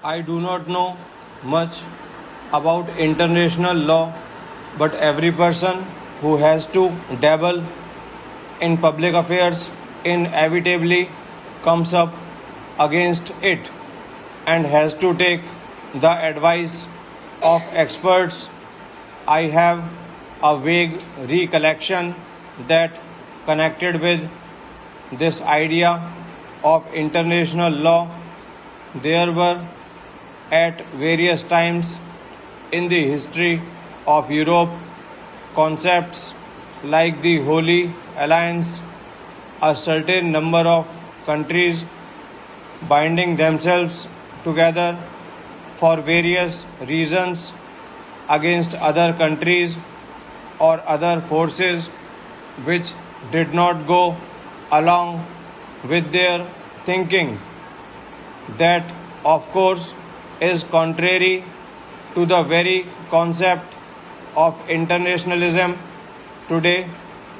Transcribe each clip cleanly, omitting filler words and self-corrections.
I do not know much about international law, but every person who has to dabble in public affairs inevitably comes up against it and has to take the advice of experts. I have a vague recollection that connected with this idea of international law, there were at various times in the history of Europe concepts like the Holy Alliance, a certain number of countries binding themselves together for various reasons against other countries or other forces which did not go along with their thinking. That, of course, is contrary to the very concept of internationalism. Today,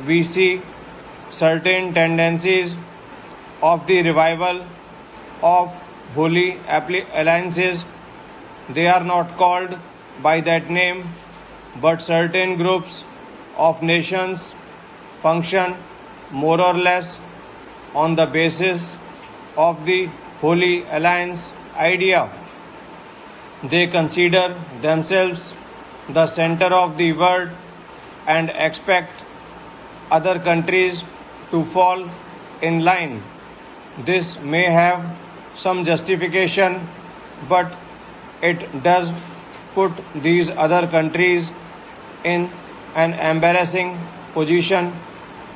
we see certain tendencies of the revival of holy alliances. They are not called by that name, but certain groups of nations function more or less on the basis of the Holy Alliance idea. They consider themselves the center of the world and expect other countries to fall in line. This may have some justification, but it does put these other countries in an embarrassing position.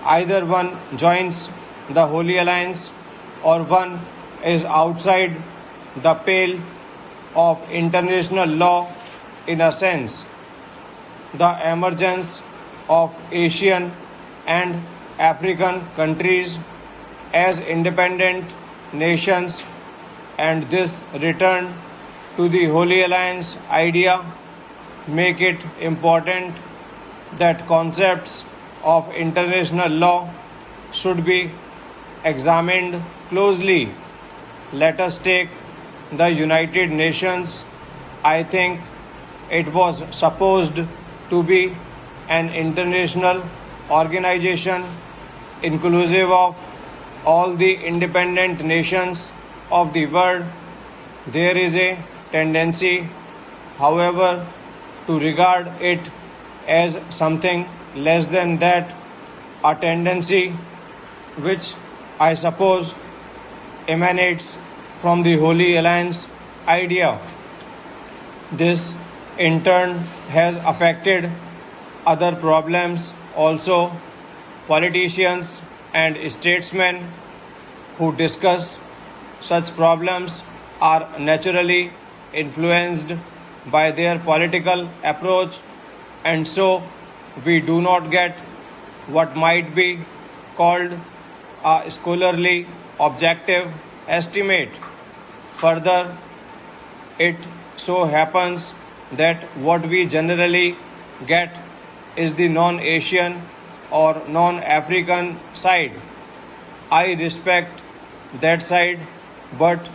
Either one joins the Holy Alliance or one is outside the pale of international law in a sense. The emergence of Asian and African countries as independent nations and this return to the Holy Alliance idea make it important that concepts of international law should be examined closely. Let us take the United Nations. I think it was supposed to be an international organization inclusive of all the independent nations of the world. There is a tendency, however, to regard it as something less than that, a tendency which I suppose emanates from the Holy Alliance idea. This in turn has affected other problems also. Politicians and statesmen who discuss such problems are naturally influenced by their political approach, and so we do not get what might be called a scholarly objective estimate. Further, it so happens that what we generally get is the non-Asian or non-African side. I respect that side, but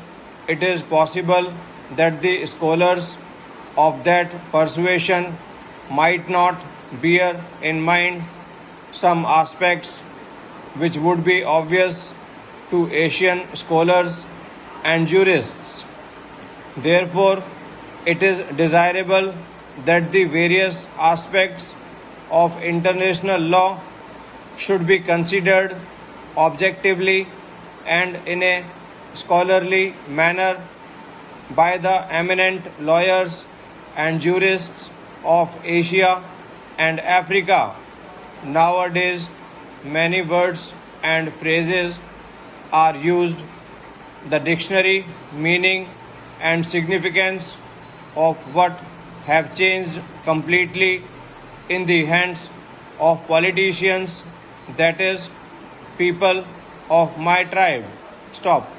it is possible that the scholars of that persuasion might not bear in mind some aspects which would be obvious to Asian scholars and jurists. Therefore, it is desirable that the various aspects of international law should be considered objectively and in a scholarly manner by the eminent lawyers and jurists of Asia and Africa. Nowadays, many words and phrases are used. The dictionary meaning and significance of what have changed completely in the hands of politicians, that is, people of my tribe. Stop.